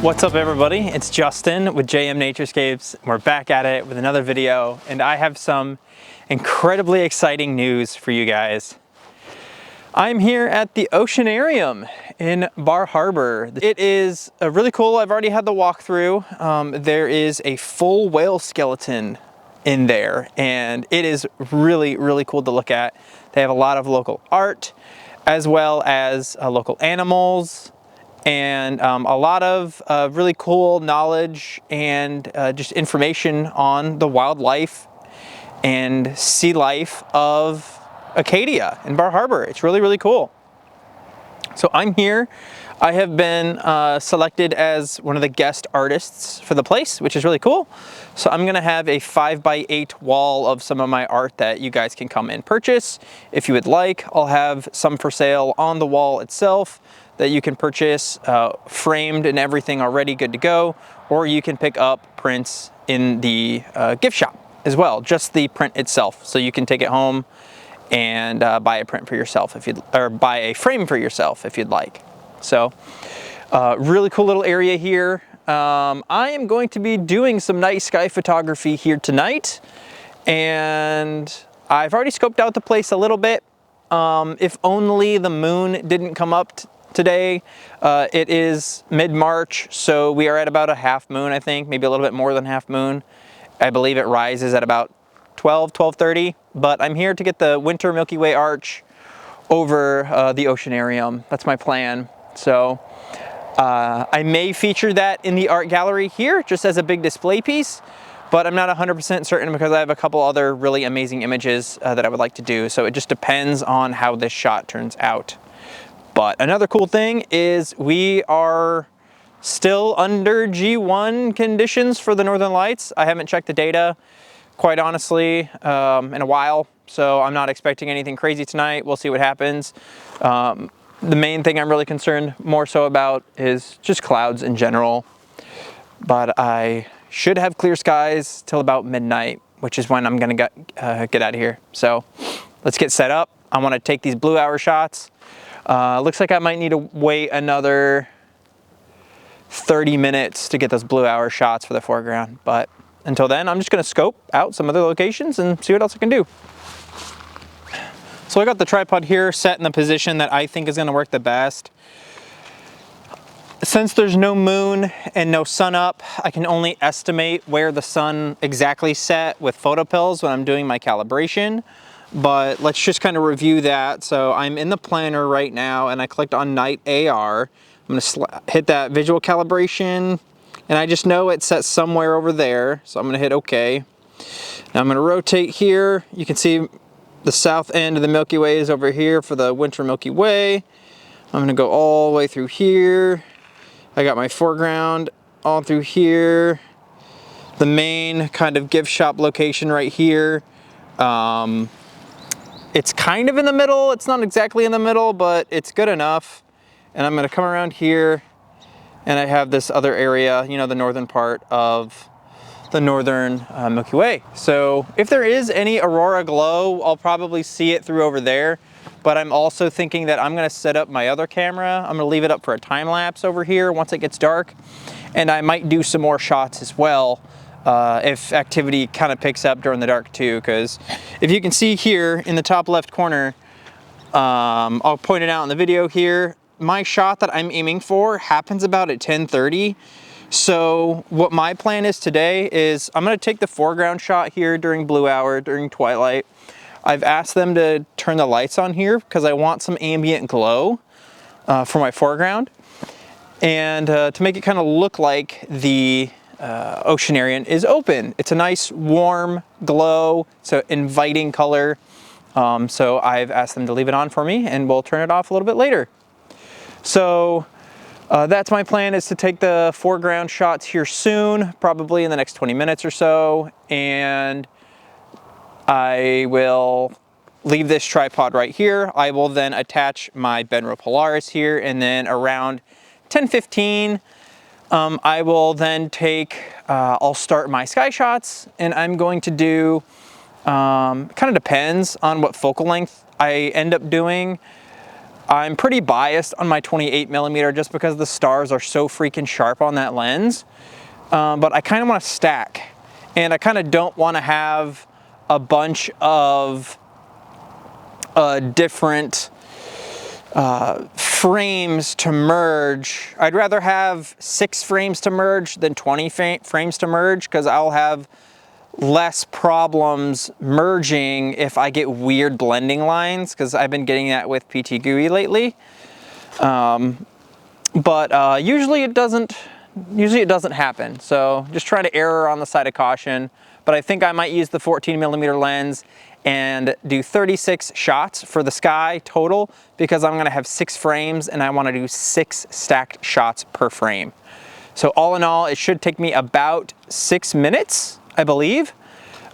What's up everybody, it's Justin with JM Naturescapes. We're back at it with another video, and I have some incredibly exciting news for you guys. I'm here at the Oceanarium in Bar Harbor. It is really cool. I've already had the walkthrough. There is a full whale skeleton in there, and it is really cool to look at. They have a lot of local art as well as local animals, and a lot of really cool knowledge and just information on the wildlife and sea life of Acadia in Bar Harbor. It's really cool. So I'm here. I have been selected as one of the guest artists for the place, which is really cool. So I'm gonna have a 5x8 wall of some of my art that you guys can come and purchase if you would like. I'll have some for sale on the wall itself that you can purchase, framed and everything already good to go, or you can pick up prints in the gift shop as well, just the print itself. So you can take it home and buy a print for yourself if you'd, or buy a frame for yourself if you'd like. So really cool little area here. I am going to be doing some night sky photography here tonight, and I've already scoped out the place a little bit. If only the moon didn't come up today. It is mid-March, so we are at about a half moon, I think, maybe a little bit more than half moon. I believe it rises at about 12:30, but I'm here to get the winter Milky Way arch over the Oceanarium. That's my plan. So I may feature that in the art gallery here just as a big display piece, but I'm not 100% certain because I have a couple other really amazing images that I would like to do. So it just depends on how this shot turns out. But another cool thing is we are still under G1 conditions for the Northern Lights. I haven't checked the data, quite honestly, in a while, so I'm not expecting anything crazy tonight. We'll see what happens. The main thing I'm really concerned more so about is just clouds in general, but I should have clear skies till about midnight, which is when I'm gonna get out of here. So let's get set up. I want to take these blue hour shots. Looks like I might need to wait another 30 minutes to get those blue hour shots for the foreground, but until then, I'm just gonna scope out some other locations and see what else I can do. So I got the tripod here set in the position that I think is gonna work the best. Since there's no moon and no sun up, I can only estimate where the sun exactly set with photopills when I'm doing my calibration. But let's just kind of review that. So I'm in the planner right now and I clicked on night AR. I'm gonna hit that visual calibration, and I just know it's set somewhere over there. So I'm gonna hit OK. Now I'm gonna rotate here. You can see the south end of the Milky Way is over here for the winter Milky Way. I'm gonna go all the way through here. I got my foreground all through here. The main kind of gift shop location right here. It's kind of in the middle. It's not exactly in the middle, but it's good enough. And I'm gonna come around here, and I have this other area, you know, the northern part of the northern Milky Way. So if there is any aurora glow, I'll probably see it through over there. But I'm also thinking that I'm gonna set up my other camera. I'm gonna leave it up for a time lapse over here once it gets dark. And I might do some more shots as well if activity kind of picks up during the dark too, because if you can see here in the top left corner, I'll point it out in the video here, my shot that I'm aiming for happens about at 10:30. So what my plan is today is I'm going to take the foreground shot here during blue hour, during twilight. I've asked them to turn the lights on here because I want some ambient glow for my foreground, and to make it kind of look like the Oceanarium is open. It's a nice warm glow, so inviting color. So I've asked them to leave it on for me, and we'll turn it off a little bit later. So that's my plan, is to take the foreground shots here soon, probably in the next 20 minutes or so, and I will leave this tripod right here. I will then attach my Benro Polaris here, and then around 10:15 I will then I'll start my sky shots, and I'm going to do, kind of depends on what focal length I end up doing. I'm pretty biased on my 28mm just because the stars are so freaking sharp on that lens. But I kind of want to stack, and I kind of don't want to have a bunch of different frames to merge. I'd rather have 6 frames to merge than 20 frames to merge, because I'll have less problems merging if I get weird blending lines, because I've been getting that with PT GUI lately. But usually it doesn't happen. So just try to err on the side of caution. But I think I might use the 14mm lens and do 36 shots for the sky total, because I'm gonna have 6 frames and I wanna do 6 stacked shots per frame. So all in all, it should take me about 6 minutes, I believe.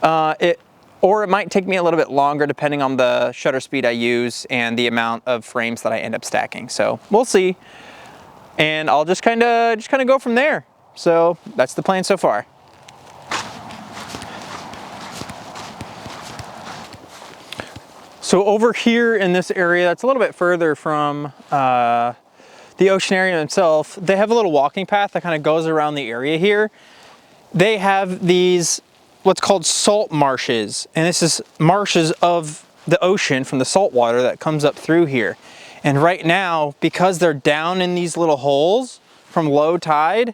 Or it might take me a little bit longer depending on the shutter speed I use and the amount of frames that I end up stacking. So we'll see. And I'll just kind of go from there. So that's the plan so far. So over here in this area, that's a little bit further from the Oceanarium itself, they have a little walking path that kind of goes around the area here. They have these, what's called salt marshes. And this is marshes of the ocean from the salt water that comes up through here. And right now, because they're down in these little holes from low tide,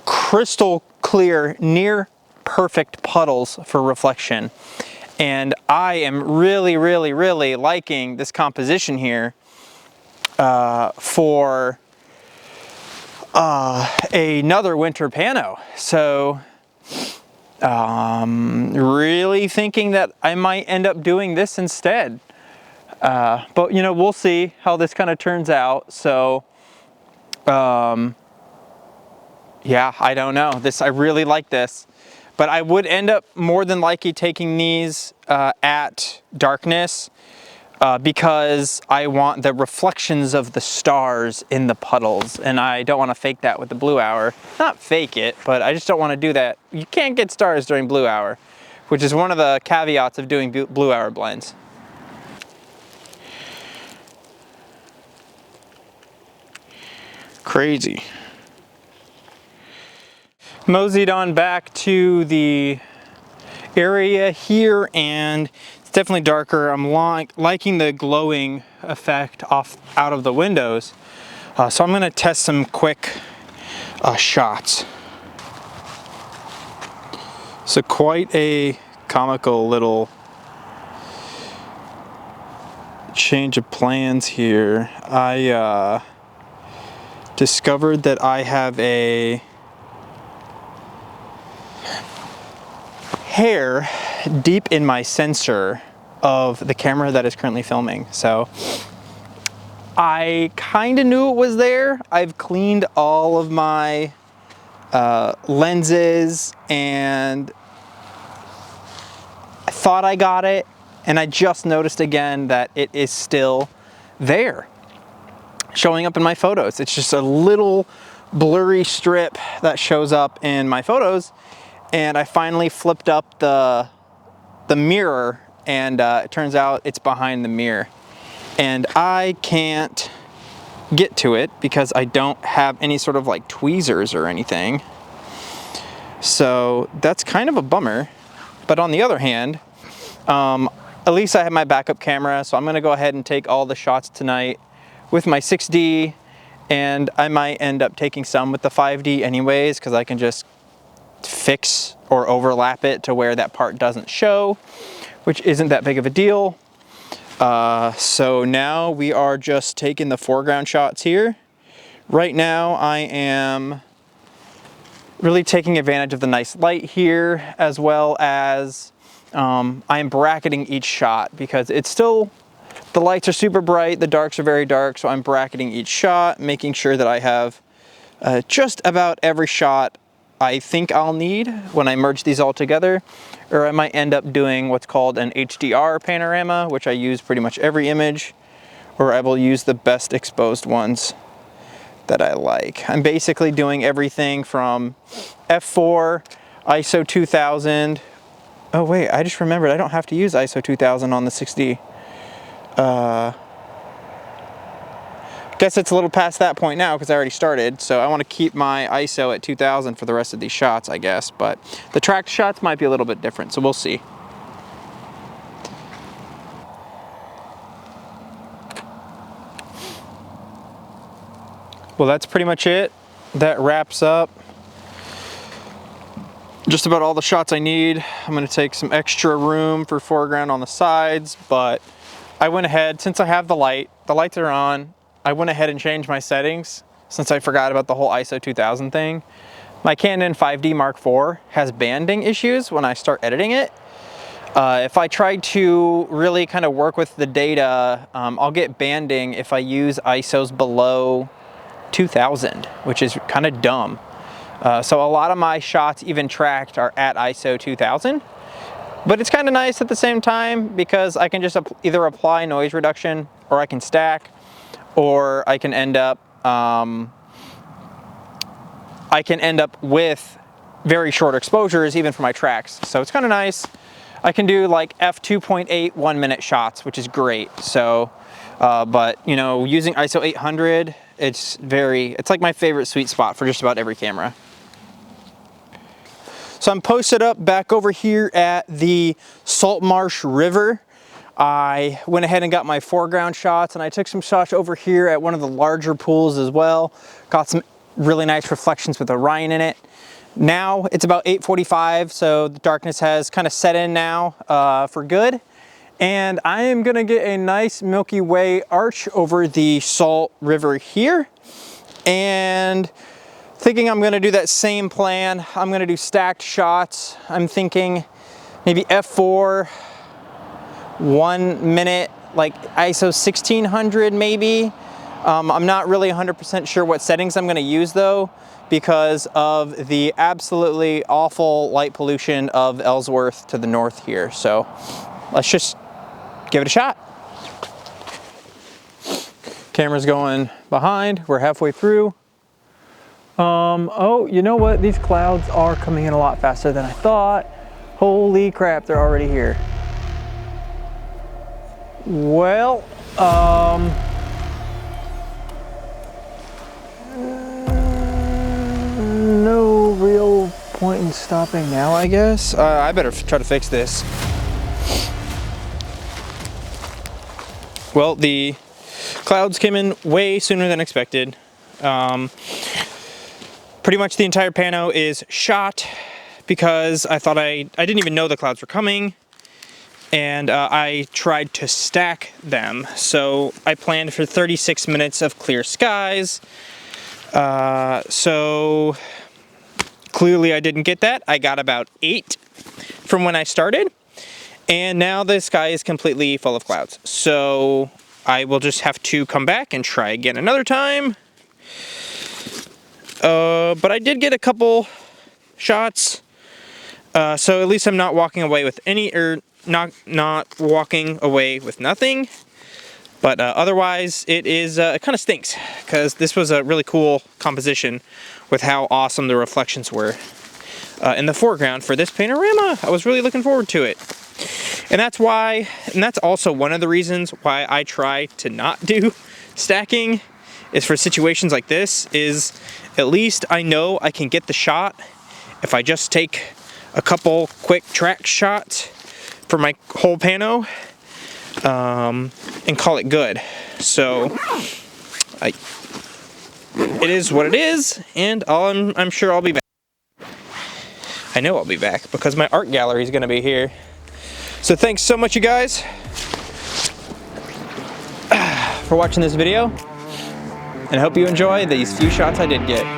crystal clear, near perfect puddles for reflection. And I am really, really, really liking this composition here for another winter pano. So really thinking that I might end up doing this instead. But you know, we'll see how this kind of turns out. So yeah, I don't know. I really like this. But I would end up more than likely taking these at darkness because I want the reflections of the stars in the puddles, and I don't want to fake that with the blue hour. Not fake it, but I just don't want to do that. You can't get stars during blue hour, which is one of the caveats of doing blue hour blends. Crazy. Moseyed on back to the area here, and it's definitely darker. I'm liking the glowing effect out of the windows. So I'm gonna test some quick shots. So quite a comical little change of plans here. I discovered that I have a hair deep in my sensor of the camera that is currently filming. So I kind of knew it was there. I've cleaned all of my lenses and I thought I got it, and I just noticed again that it is still there, showing up in my photos. It's just a little blurry strip that shows up in my photos. And I finally flipped up the mirror, and it turns out it's behind the mirror. And I can't get to it because I don't have any sort of like tweezers or anything. So that's kind of a bummer. But on the other hand, at least I have my backup camera, so I'm gonna go ahead and take all the shots tonight with my 6D, and I might end up taking some with the 5D anyways, because I can just fix or overlap it to where that part doesn't show, which isn't that big of a deal. So now we are just taking the foreground shots here. Right now I am really taking advantage of the nice light here, as well as I am bracketing each shot because it's still, the lights are super bright, the darks are very dark, so I'm bracketing each shot, making sure that I have just about every shot I think I'll need when I merge these all together, or I might end up doing what's called an HDR panorama, which I use pretty much every image, or I will use the best exposed ones that I like. I'm basically doing everything from f4, ISO 2000. Oh wait, I just remembered I don't have to use ISO 2000 on the 6D. Guess it's a little past that point now because I already started, so I want to keep my ISO at 2000 for the rest of these shots, I guess, but the tracked shots might be a little bit different, so we'll see. Well, that's pretty much it. That wraps up just about all the shots I need. I'm going to take some extra room for foreground on the sides, but I went ahead, since I have the lights are on, I went ahead and changed my settings since I forgot about the whole ISO 2000 thing. My Canon 5D Mark IV has banding issues when I start editing it. If I try to really kind of work with the data, I'll get banding if I use ISOs below 2000, which is kind of dumb. So a lot of my shots, even tracked, are at ISO 2000. But it's kind of nice at the same time because I can just either apply noise reduction, or I can stack, or I can end up with very short exposures even for my tracks. So it's kind of nice. I can do like f2.8 1-minute shots, which is great. So, but you know, using ISO 800, it's like my favorite sweet spot for just about every camera. So I'm posted up back over here at the Salt Marsh River. I went ahead and got my foreground shots, and I took some shots over here at one of the larger pools as well. Got some really nice reflections with Orion in it. Now it's about 8:45, so the darkness has kind of set in now for good. And I am gonna get a nice Milky Way arch over the Salt River here. And thinking I'm gonna do that same plan. I'm gonna do stacked shots. I'm thinking maybe f4, 1 minute, like ISO 1600 maybe. I'm not really 100% sure what settings I'm gonna use though, because of the absolutely awful light pollution of Ellsworth to the north here. So let's just give it a shot. Camera's going behind, we're halfway through. Oh, you know what? These clouds are coming in a lot faster than I thought. Holy crap, they're already here. Well, no real point in stopping now, I guess. I better try to fix this. Well, the clouds came in way sooner than expected. Pretty much the entire pano is shot because I thought I didn't even know the clouds were coming, and I tried to stack them. So I planned for 36 minutes of clear skies. So clearly I didn't get that. I got about 8 from when I started, and now the sky is completely full of clouds. So I will just have to come back and try again another time. But I did get a couple shots, so at least I'm not walking away with any, or not walking away with nothing. But otherwise, it kind of stinks, because this was a really cool composition with how awesome the reflections were in the foreground for this panorama. I was really looking forward to it. And that's also one of the reasons why I try to not do stacking, is for situations like this, is at least I know I can get the shot if I just take a couple quick track shots for my whole pano, and call it good. So it is what it is, and I'm sure I'll be back. I know I'll be back because my art gallery is going to be here. So thanks so much, you guys, for watching this video, and I hope you enjoy these few shots I did get.